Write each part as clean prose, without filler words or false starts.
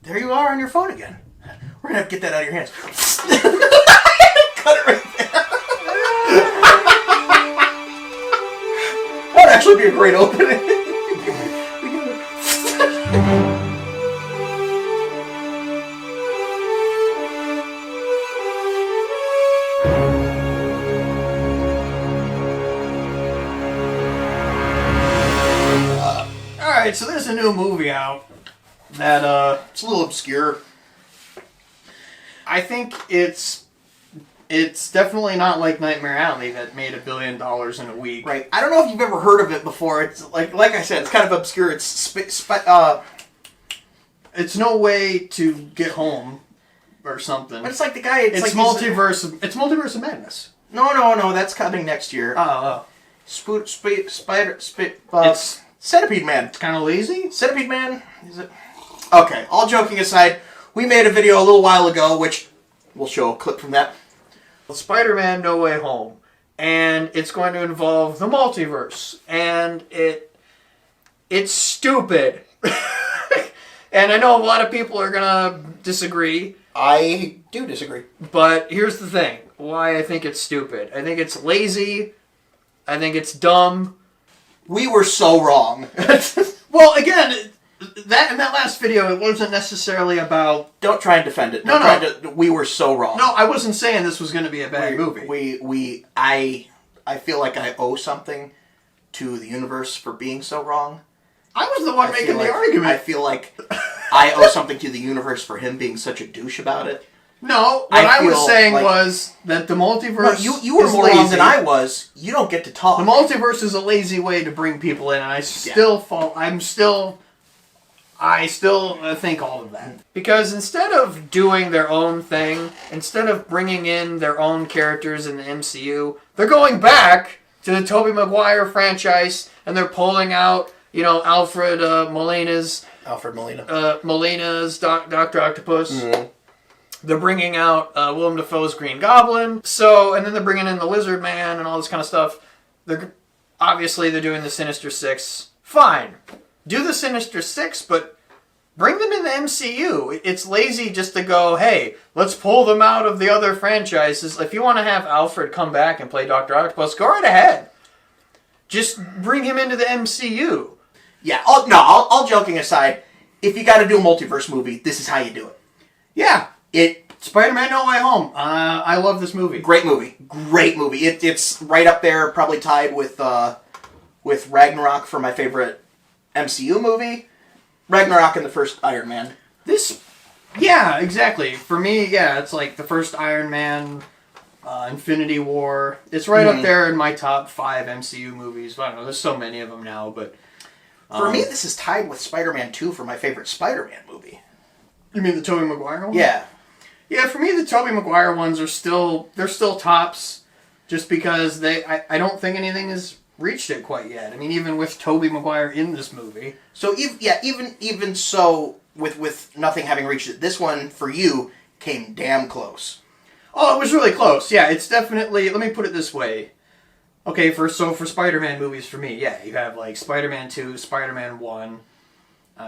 There you are on your phone again. We're going to have to get that out of your hands. Cut it right there. That would actually be a great opening. Alright, so there's a new movie out that it's a little obscure. I think it's definitely not like Nightmare Alley that made $1 billion in a week. Right. I don't know if you've ever heard of it before. It's like I said, it's kind of obscure. It's No Way to Get Home or something. But it's like the guy. It's like Multiverse. It's Multiverse of Madness. No. That's coming next year. It's Centipede Man. It's kind of lazy. Centipede Man. Is it? Okay. All joking aside, we made a video a little while ago, which we'll show a clip from that. Spider-Man No Way Home, and it's going to involve the multiverse, and it's stupid. And I know a lot of people are gonna disagree. I do disagree. But here's the thing, why I think it's stupid. I think it's lazy. I think it's dumb. We were so wrong. Well, again, in that last video, it wasn't necessarily about... Don't try and defend it. We were so wrong. No, I wasn't saying this was going to be a bad movie. I feel like I owe something to the universe for being so wrong. I was the one making the argument. I feel like I owe something to the universe for him being such a douche about it. No, what I was saying was that the multiverse you were more wrong than I was. You don't get to talk. The multiverse is a lazy way to bring people in, and I still think all of that. Because instead of doing their own thing, instead of bringing in their own characters in the MCU, they're going back to the Tobey Maguire franchise, and they're pulling out, Alfred Molina's Dr. Octopus. Mm-hmm. They're bringing out Willem Dafoe's Green Goblin. And then they're bringing in the Lizard Man and all this kind of stuff. They're doing the Sinister Six. Fine. Do the Sinister Six, but bring them in the MCU. It's lazy just to go, hey, let's pull them out of the other franchises. If you want to have Alfred come back and play Dr. Octopus, go right ahead. Just bring him into the MCU. Yeah, all joking aside, if you got to do a multiverse movie, this is how you do it. Yeah. Spider-Man No Way Home. I love this movie. Great movie. It's right up there, probably tied with Ragnarok for my favorite MCU movie. Ragnarok and the first Iron Man. Yeah, exactly. For me, it's like the first Iron Man, Infinity War. It's right up there in my top 5 MCU movies. I don't know, there's so many of them now, but... For me, this is tied with Spider-Man 2 for my favorite Spider-Man movie. You mean the Tobey Maguire one? Yeah. Yeah, for me, the Tobey Maguire ones are still tops, just because I don't think anything has reached it quite yet. I mean, even with Tobey Maguire in this movie. So, even so, with nothing having reached it, this one, for you, came damn close. Oh, it was really close. Yeah, it's definitely, let me put it this way. Okay, for Spider-Man movies, for me, you have, like, Spider-Man 2, Spider-Man 1,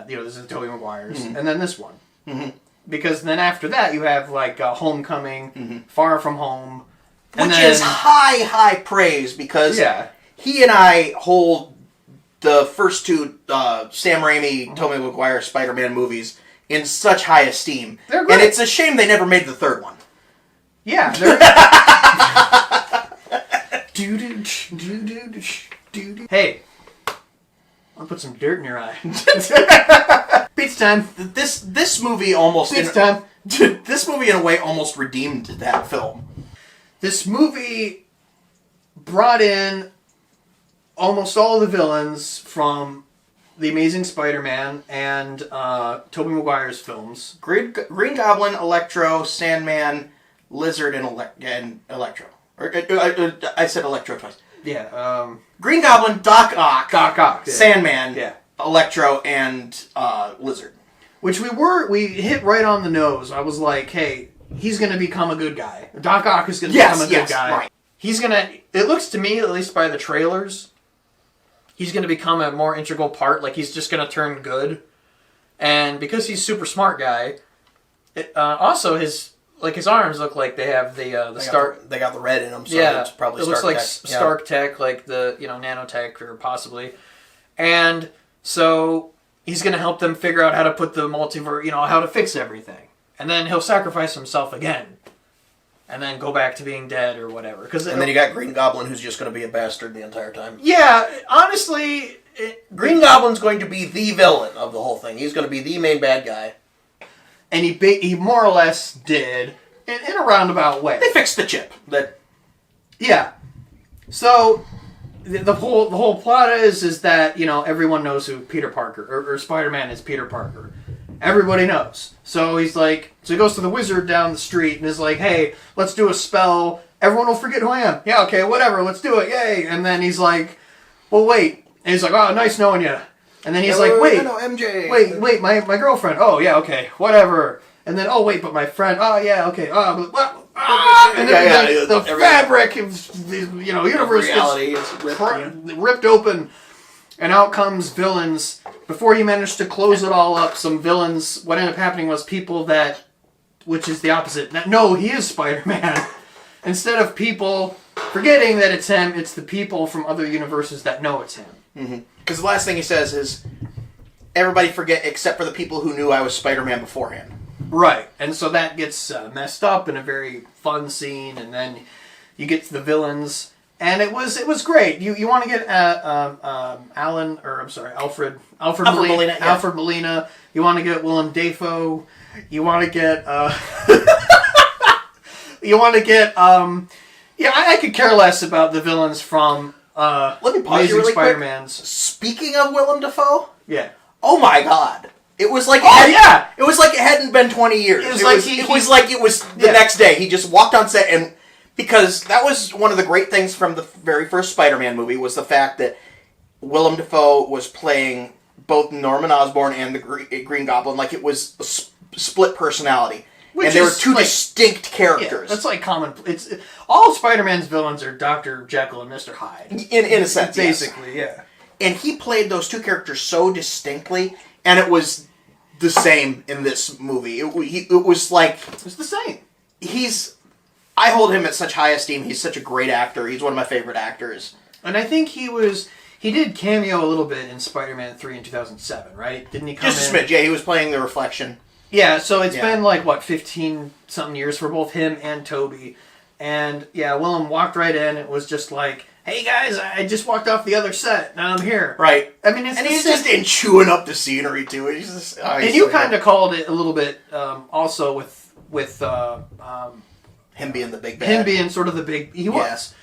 this is Tobey Maguire's, and then this one. Mm-hmm. Because then after that, you have, like, Homecoming, Far From Home. Which is high praise, because he and I hold the first 2 Sam Raimi, Tobey Maguire Spider-Man movies in such high esteem. They're great. And it's a shame they never made the 3rd one. Yeah. Hey, I'll put some dirt in your eye. Pizza time. This movie almost... Pizza time. This movie, in a way, almost redeemed that film. This movie brought in almost all the villains from The Amazing Spider-Man and Tobey Maguire's films. Green Goblin, Electro, Sandman, Lizard, and Electro. I said Electro twice. Yeah. Green Goblin, Doc Ock, Sandman, Electro, and Lizard. Which we hit right on the nose. I was like, hey, he's going to become a good guy. Doc Ock is going to become a good guy. Right. He's going to, it looks to me, at least by the trailers, he's going to become a more integral part. Like, he's just going to turn good. And because he's super smart guy, also his arms look like they have the Stark. They got the red in them, so it's probably it looks Stark like tech. Stark tech, like the nanotech or possibly. And so he's going to help them figure out how to put the multiverse, how to fix everything. And then he'll sacrifice himself again. And then go back to being dead or whatever. And then you got Green Goblin, who's just going to be a bastard the entire time. Yeah, honestly... Green Goblin's going to be the villain of the whole thing. He's going to be the main bad guy. And he more or less did, in a roundabout way. They fixed the chip. Yeah. So, the whole plot is that, everyone knows who Peter Parker, or Spider-Man is Peter Parker. Everybody knows. So he goes to the wizard down the street and is like, hey, let's do a spell. Everyone will forget who I am. Yeah, okay, whatever, let's do it, yay. And then he's like, well, wait. And he's like, oh, nice knowing you. And then he's like, wait, MJ. Wait, my girlfriend. Oh, yeah, okay, whatever. And then, oh, wait, but my friend. Oh, yeah, okay. And then the fabric of the universe gets ripped open. And out comes villains. Before he managed to close it all up, some villains, what ended up happening was people which is the opposite. No, he is Spider-Man. Instead of people forgetting that it's him, it's the people from other universes that know it's him. Because the last thing he says is, everybody forget except for the people who knew I was Spider-Man beforehand. Right. And so that gets messed up in a very fun scene, and then you get to the villains. And it was great. You want to get Alfred Molina. Yeah. Alfred Molina. You want to get Willem Dafoe. You want to get I could care less about the villains from Let me pause Amazing you really Spider-Man's. quick. Speaking of Willem Dafoe, Yeah. oh my god. It was like it was like it hadn't been 20 years. It was like it was the next day. He just walked on set, and because that was one of the great things from the very first Spider-Man movie was the fact that Willem Dafoe was playing both Norman Osborn and the Green Goblin like it was a split personality. And they were two distinct characters. Yeah, that's like common. It's all Spider-Man's villains are Dr. Jekyll and Mr. Hyde. In a sense, basically, yeah. And he played those two characters so distinctly, and it was the same in this movie. It was like it's the same. I hold him at such high esteem. He's such a great actor. He's one of my favorite actors. And I think he did cameo a little bit in Spider-Man 3 in 2007, right? Didn't he come Just a smidge, yeah. He was playing the Reflection. Yeah, so it's been 15-something years for both him and Tobey. And, yeah, Willem walked right in. It was just like, hey, guys, I just walked off the other set. Now I'm here. Right. I mean, he's just in chewing up the scenery, too. He's just, and you kind of called it a little bit also with him being the big bad. Him being sort of the big... He was. Yeah.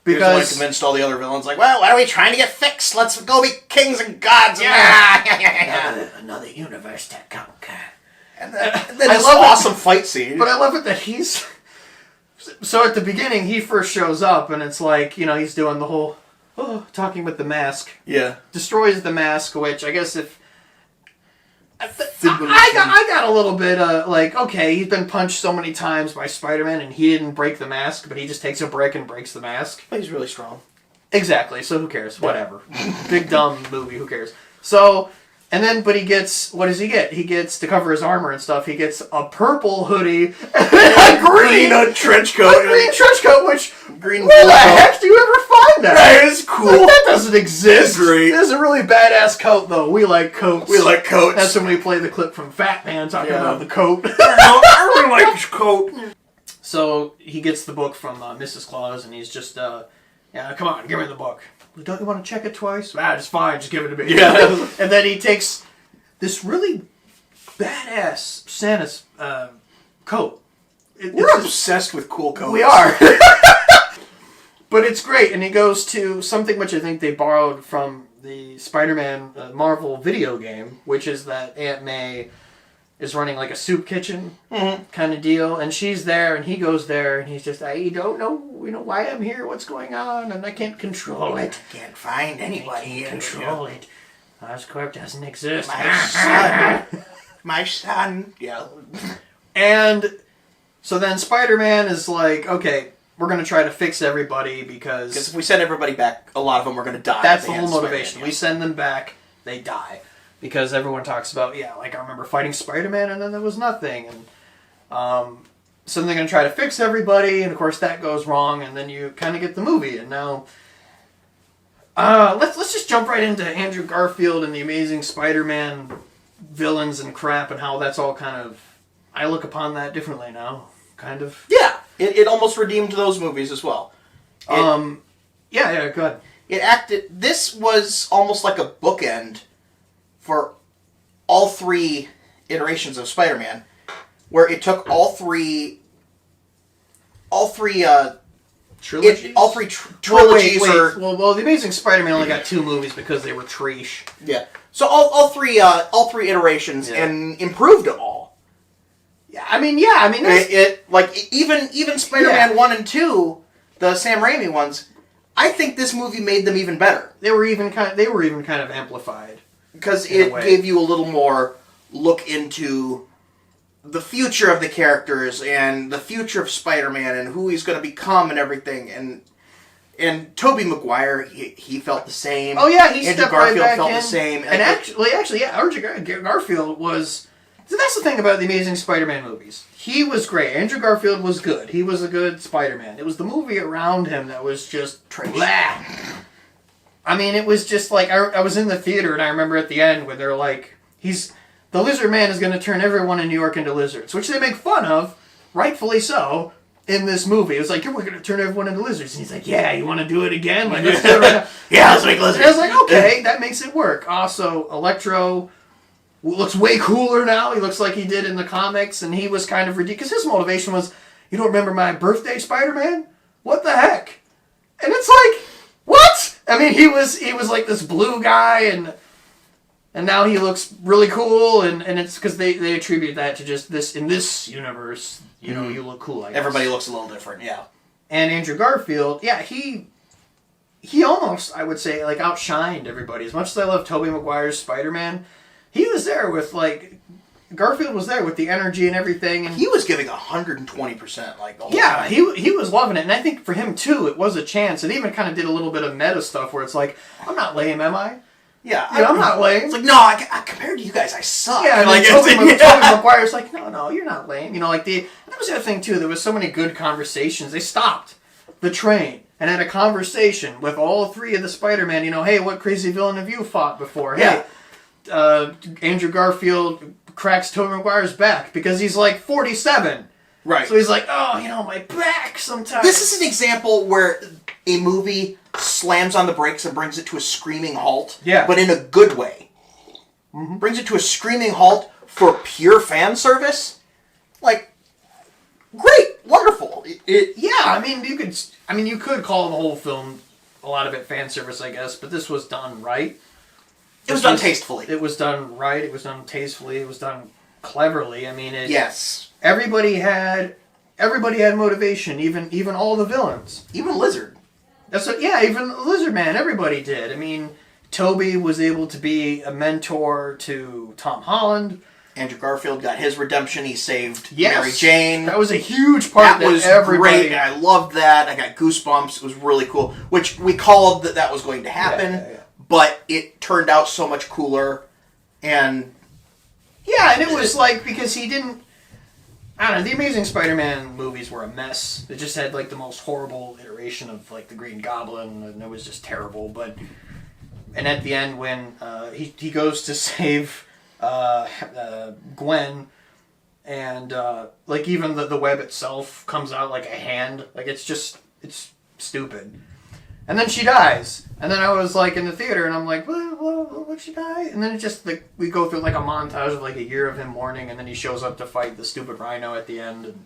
Because he convinced all the other villains, like, well, what are we trying to get fixed? Let's go be kings and gods. Yeah. Another universe to conquer. And then this awesome fight scene. But I love it that he's... So at the beginning, he first shows up, and it's like, he's doing the whole... talking with the mask. Yeah. Destroys the mask, which I guess if... I got a little bit okay, he's been punched so many times by Spider-Man, and he didn't break the mask, but he just takes a brick and breaks the mask. But he's really strong. Exactly, so who cares? Whatever. Big dumb movie, who cares? So... And then, but he gets, what does he get? He gets, to cover his armor and stuff, he gets a purple hoodie and a green trench coat. A green trench coat, which, green where the heck do you ever find that? That is cool. Like, that doesn't exist. Great. This is a really badass coat, though. We like coats. We like coats. That's when we play the clip from Fat Man talking about the coat. I really like this coat. So, he gets the book from Mrs. Claus, and he's just, come on, give me the book. Don't you want to check it twice? It's fine. Just give it to me. Yeah. And then he takes this really badass Santa's coat. We're obsessed with cool coats. We are. But it's great. And he goes to something which I think they borrowed from the Spider-Man Marvel video game, which is that Aunt May is running like a soup kitchen kind of deal, and she's there, and he goes there, and he's just, I don't know, why I'm here, what's going on, and I can't control it. I can't find anybody. Control it. Oscorp doesn't exist. My son. Yeah. And so then Spider-Man is like, okay, we're going to try to fix everybody because... Because if we send everybody back, a lot of them are going to die. That's the whole motivation. We send them back, they die. because everyone talks about, like I remember fighting Spider-Man and then there was nothing, and so they're going to try to fix everybody, and of course that goes wrong, and then you kind of get the movie, and now let's just jump right into Andrew Garfield and the Amazing Spider-Man villains and crap, and how that's all kind of, I look upon that differently now, kind of. Yeah, it almost redeemed those movies as well. Go ahead. This was almost like a bookend for all three iterations of Spider-Man, where it took all three trilogies. Trilogies. Well, the Amazing Spider-Man only got 2 movies because they were trash. Yeah. So all three iterations and improved it all. Even Spider-Man 1 and 2, the Sam Raimi ones, I think this movie made them even better. They were even kind of amplified because it gave you a little more look into the future of the characters and the future of Spider-Man and who he's going to become and everything. And Tobey Maguire, he felt the same. Oh yeah, he Andrew stepped Garfield right back felt in. the same. And Andrew Garfield was. So that's the thing about the Amazing Spider-Man movies. He was great. Andrew Garfield was good. He was a good Spider-Man. It was the movie around him that was just blah. I mean, it was just like I was in the theater and I remember at the end where they're like, the Lizard Man is going to turn everyone in New York into lizards, which they make fun of, rightfully so, in this movie. It was like, we're going to turn everyone into lizards. And he's like, yeah, you want to do it again? Like, let's do it right now. Yeah, let's make lizards. And I was like, okay, that makes it work. Also, Electro looks way cooler now. He looks like he did in the comics, and he was kind of ridiculous. Because his motivation was, you don't remember my birthday, Spider-Man? What the heck? And it's like, what? I mean, he was like this blue guy, and now he looks really cool, and it's because they attribute that to just this, in this universe, you look cool, I guess. Everybody looks a little different, yeah. And Andrew Garfield, he almost, I would say, like, outshined everybody. As much as I love Tobey Maguire's Spider-Man, he was there with, like, Garfield was there with the energy and everything. And he was giving 120%, like, the whole time. He was loving it. And I think for him, too, it was a chance. It even kind of did a little bit of meta stuff where it's like, I'm not lame, am I? Yeah. I'm not lame. It's like, no, I compared to you guys, I suck. Yeah, and like, Tobey Maguire's like, no, you're not lame. That was the other thing, too. There was so many good conversations. They stopped the train and had a conversation with all 3 of the Spider-Man. Hey, what crazy villain have you fought before? Yeah. Hey, Andrew Garfield cracks Tobey Maguire's back because he's like 47. Right. So he's like, my back sometimes. This is an example where a movie slams on the brakes and brings it to a screaming halt. Yeah. But in a good way. Mm-hmm. Brings it to a screaming halt for pure fan service. Like, great, wonderful. You could call the whole film, a lot of it fan service, I guess, but this was done right. It was done tastefully. It was done right. It was done tastefully. It was done cleverly. Yes. Everybody had motivation. Even all the villains. Even Lizard. Even Lizard Man. Everybody did. Tobey was able to be a mentor to Tom Holland. Andrew Garfield got his redemption. He saved Mary Jane. That was a huge part. That was great. And I loved that. I got goosebumps. It was really cool. Which we called that was going to happen. Yeah. But it turned out so much cooler, and it was like, because he didn't, I don't know, the Amazing Spider-Man movies were a mess. It just had like the most horrible iteration of like the Green Goblin, and it was just terrible. And at the end when he goes to save Gwen, and like even the web itself comes out like a hand, like it's stupid. And then she dies. And then I was like in the theater and I'm like, what, she die? And then it just, like, we go through like a montage of like a year of him mourning, and then he shows up to fight the stupid rhino at the end. And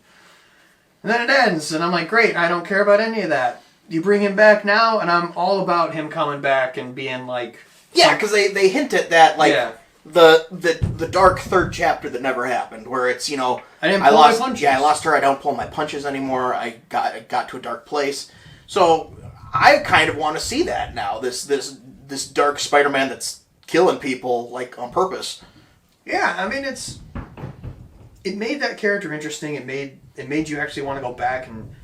then it ends. And I'm like, great, I don't care about any of that. You bring him back now, and I'm all about him coming back and being like... Yeah, because they hint at that, like, the dark third chapter that never happened, where it's, I didn't pull my punches. Yeah, I lost her, I don't pull my punches anymore, I got to a dark place. So... I kind of want to see that now. This dark Spider-Man that's killing people like on purpose. Yeah, it made that character interesting. It made you actually want to go back and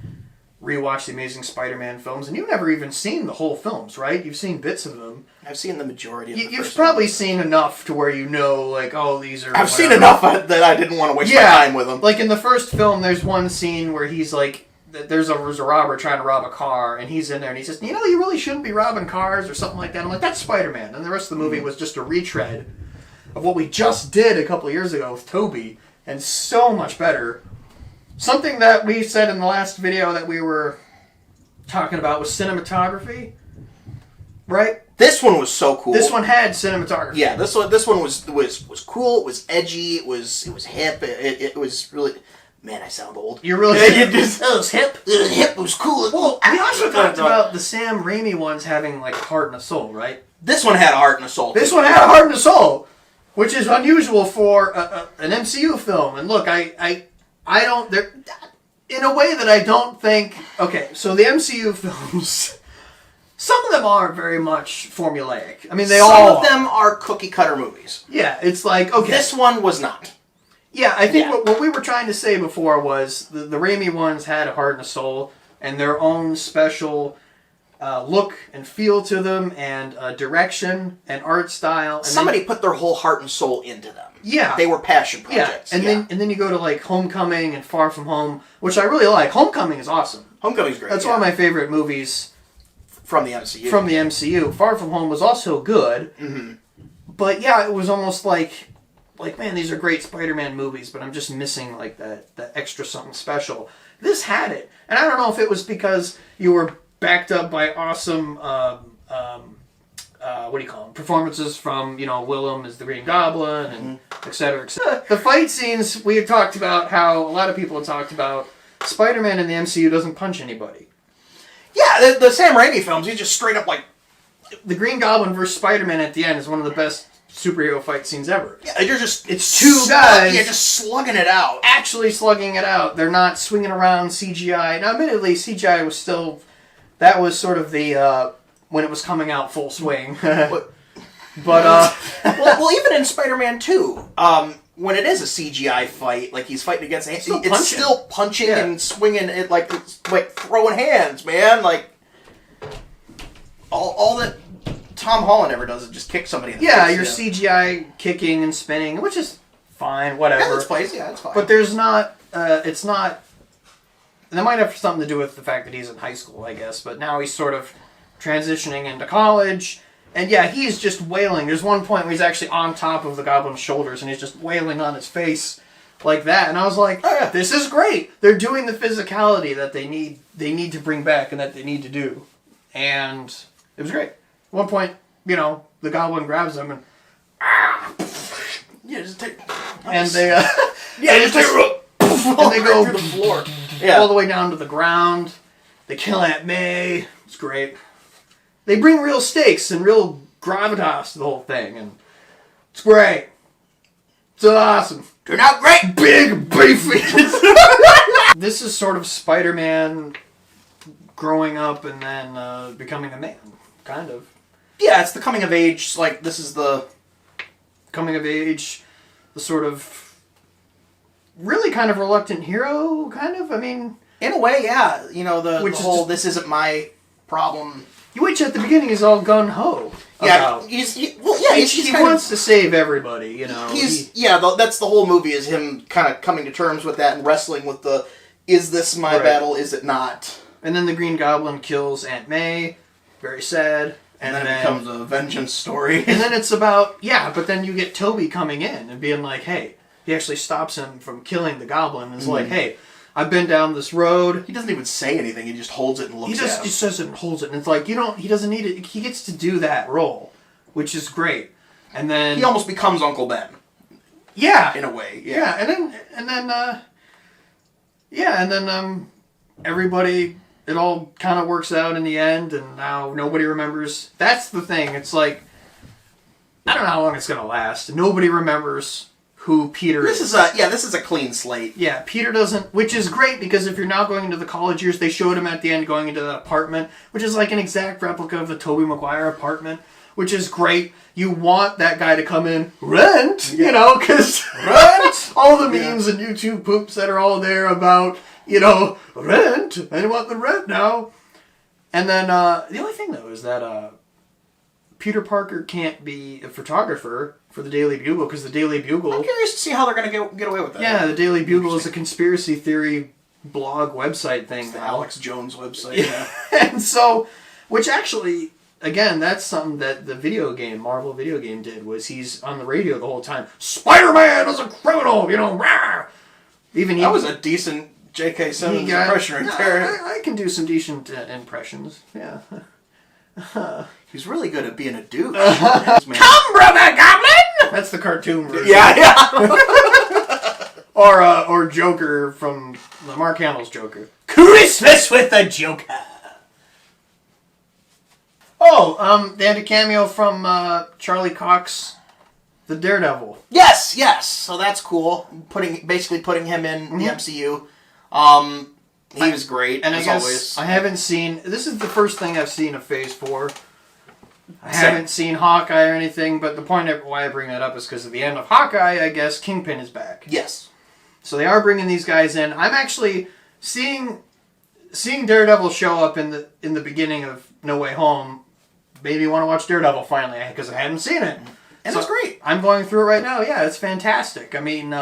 rewatch the Amazing Spider-Man films, and you've never even seen the whole films, right? You've seen bits of them. I've seen the majority of them. You've probably seen enough to where you know, like, oh, these are... I've seen enough that I didn't want to waste my time with them. Like, in the first film, there's one scene where he's like... There's a robber trying to rob a car, and he's in there, and he says, you know, you really shouldn't be robbing cars, or something like that. I'm like, that's Spider-Man. And the rest of the movie was just a retread of what we just did a couple of years ago with Tobey, and so much better. Something that we said in the last video that we were talking about was cinematography, right? This one was so cool. This one had cinematography. Yeah, this one was cool. It was edgy. It was hip. It was really... Man, I sound old. You're really... It was hip. It was hip. It was cool. Well, we also talked about the Sam Raimi ones having, like, heart and a soul, right? This one had a heart and a soul. This one had a heart and a soul, which is unusual for an MCU film. And look, I don't... In a way that I don't think... Okay, so the MCU films... Some of them are very much formulaic. I mean, Some of them are cookie-cutter movies. Yeah, it's like, okay... This one was not. Yeah, I think what we were trying to say before was the Raimi ones had a heart and a soul and their own special look and feel to them and direction and art style. And somebody put their whole heart and soul into them. Yeah. They were passion projects. Yeah, and then you go to like Homecoming and Far From Home, which I really like. Homecoming is awesome. Homecoming's great. That's one of my favorite movies. From the MCU. From the MCU. Far From Home was also good. Mm-hmm. But yeah, it was almost like, man, these are great Spider-Man movies, but I'm just missing, like, that extra something special. This had it. And I don't know if it was because you were backed up by awesome, what do you call them, performances from, you know, Willem as the Green Goblin, and et cetera, et cetera. The fight scenes, we had talked about how a lot of people had talked about Spider-Man in the MCU doesn't punch anybody. Yeah, the Sam Raimi films, he's just straight up, like... The Green Goblin versus Spider-Man at the end is one of the best superhero fight scenes ever. Yeah, you're just... It's two guys... Yeah, just slugging it out. Actually slugging it out. They're not swinging around CGI. Now, admittedly, CGI was still... That was sort of the... when it was coming out full swing. But... well, even in Spider-Man 2, when it is a CGI fight, like he's fighting against... It's still punching and swinging it, like throwing hands, man. Like... All that... Tom Holland ever does is just kick somebody in the face. Your CGI kicking and spinning, which is fine, whatever. Yeah, that's fine. But there's not, it's not, and that might have something to do with the fact that he's in high school, I guess, but now he's sort of transitioning into college, and yeah, he's just wailing. There's one point where he's actually on top of the Goblin's shoulders, and he's just wailing on his face like that, and I was like, oh, yeah, this is great. They're doing the physicality that they need to bring back and that they need to do, and it was great. At one point, you know, the Goblin grabs him and just take, and they just take and they go through the floor, all the way down to the ground. They kill Aunt May. It's great. They bring real stakes and real gravitas to the whole thing, and it's great. It's awesome. Turn out great, big beefy. This is sort of Spider-Man growing up and then becoming a man, kind of. Yeah, it's the coming of age, like, this is the... Coming of age, the sort of... Really kind of reluctant hero, kind of, I mean... In a way, yeah. You know, the whole, this isn't my problem... Which at the beginning is all gun-ho. Yeah, he wants to save everybody, you know. That's the whole movie, is him kind of coming to terms with that and wrestling with the, is this my battle, is it not? And then the Green Goblin kills Aunt May, very sad. And then it becomes a vengeance story. And then it's about, but then you get Tobey coming in and being like, hey, he actually stops him from killing the Goblin and is like, hey, I've been down this road. He doesn't even say anything, he just holds it and looks at him. He just says it and holds it. And it's like, he doesn't need it. He gets to do that role, which is great. And then... He almost becomes Uncle Ben. Yeah. In a way, yeah. And then everybody... It all kind of works out in the end, and now nobody remembers. That's the thing. It's like, I don't know how long it's going to last. Nobody remembers who Peter is. This is a clean slate. Yeah, Peter doesn't, which is great, because if you're now going into the college years, they showed him at the end going into that apartment, which is like an exact replica of the Tobey Maguire apartment, which is great. You want that guy to come in, rent, you know, because all the memes and YouTube poops that are all there about Rent. I want the rent now. And then the only thing though is that Peter Parker can't be a photographer for the Daily Bugle because the Daily Bugle. I'm curious to see how they're going to get away with that. Yeah, the Daily Bugle is a conspiracy theory blog website thing. It's the Alex Jones website. Yeah. And so, which actually, again, that's something that the Marvel video game did, was he's on the radio the whole time. Spider-Man is a criminal, rah! That was a decent J.K. Simmons impression right there. I can do some decent impressions, yeah. He's really good at being a douche. Come, brother Goblin! That's the cartoon version. Yeah. Or Joker from Mark Hamill's Joker. Christmas with a Joker. Oh, they had a cameo from Charlie Cox, the Daredevil. Yes. So that's cool. Basically putting him in the MCU. He was great, and as I guess always. I haven't seen. This is the first thing I've seen of Phase 4. I haven't seen Hawkeye or anything, but the point of why I bring that up is because at the end of Hawkeye, I guess Kingpin is back. Yes. So they are bringing these guys in. I'm actually seeing Daredevil show up in the beginning of No Way Home. Made me want to watch Daredevil finally because I hadn't seen it, and it's great. I'm going through it right now. Yeah, it's fantastic. I mean,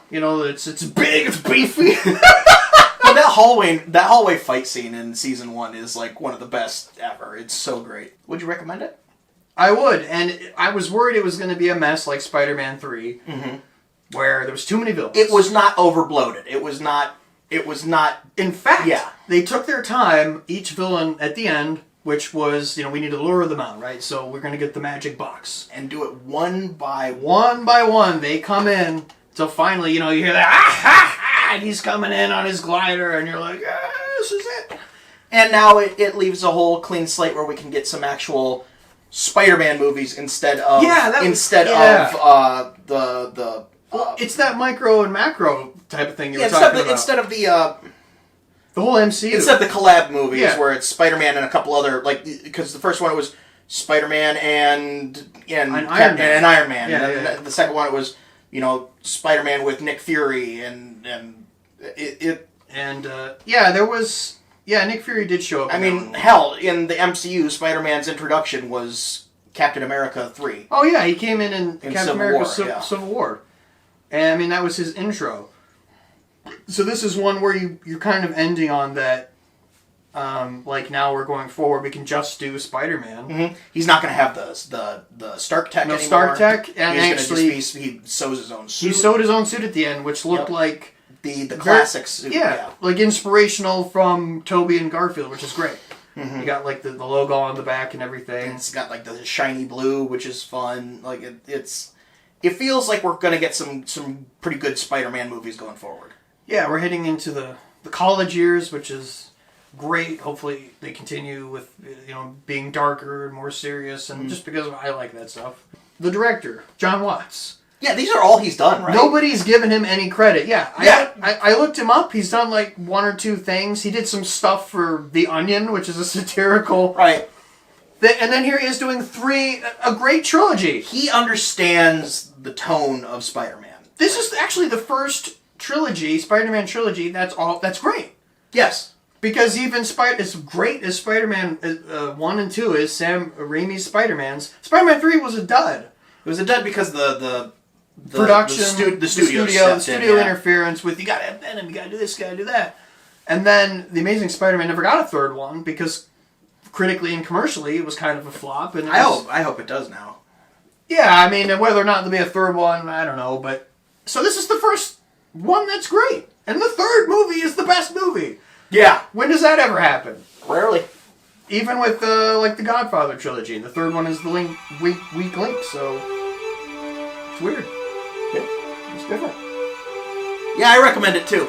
it's big, it's beefy. Well, that hallway fight scene in season 1 is like one of the best ever. It's so great. Would you recommend it? I would, and I was worried it was going to be a mess like Spider-Man 3, where there was too many villains. It was not overbloated. It was not. In fact, they took their time. Each villain at the end, which was we need to lure them out, right? So we're going to get the magic box and do it one by one. They come in till finally, you hear that and he's coming in on his glider, and you're like, this is it. And now it leaves a whole clean slate where we can get some actual Spider-Man movies instead of it's that micro and macro type of thing you were talking about. Instead of the whole MCU. Instead of the collab movies where it's Spider-Man and a couple other, because the first one it was Spider-Man and Iron Man. And the second one it was, Spider-Man with Nick Fury there was Nick Fury did show up. I mean, hell, in the MCU, Spider-Man's introduction was Captain America 3. Oh yeah, he came in Captain America Civil War. And I mean, that was his intro. So this is one where you're kind of ending on that, now we're going forward, we can just do Spider-Man. Mm-hmm. He's not going to have the Stark Tech anymore. No Stark Tech, and actually he sews his own suit. He sewed his own suit at the end, which looked like the classic suit. Yeah, like inspirational from Tobey and Garfield, which is great. Mm-hmm. You got the logo on the back and everything. And it's got the shiny blue, which is fun. It feels like we're going to get some pretty good Spider-Man movies going forward. Yeah, we're heading into the college years, which is great. Hopefully they continue with being darker and more serious, and just because I like that stuff. The director, John Watts. Yeah, these are all he's done, right? Nobody's given him any credit. Yeah. I looked him up. He's done one or two things. He did some stuff for The Onion, which is a satirical... Right. And then here he is doing a great trilogy. He understands the tone of Spider-Man. This is actually the first trilogy, Spider-Man trilogy, that's great. Yes. Because even as great as Spider-Man 1 and 2 is, Sam Raimi's Spider-Man's, Spider-Man 3 was a dud. It was a dud because the production, the studio interference with, you gotta have Venom, you gotta do this, you gotta do that. And then The Amazing Spider-Man never got a third one because critically and commercially it was kind of a flop. And I hope it does now. Yeah, I mean, whether or not there'll be a third one, I don't know. But so this is the first one that's great. And the third movie is the best movie. Yeah. When does that ever happen? Rarely. Even with the Godfather trilogy. The third one is the weak link, so it's weird. Yeah. It's different. Yeah, I recommend it too.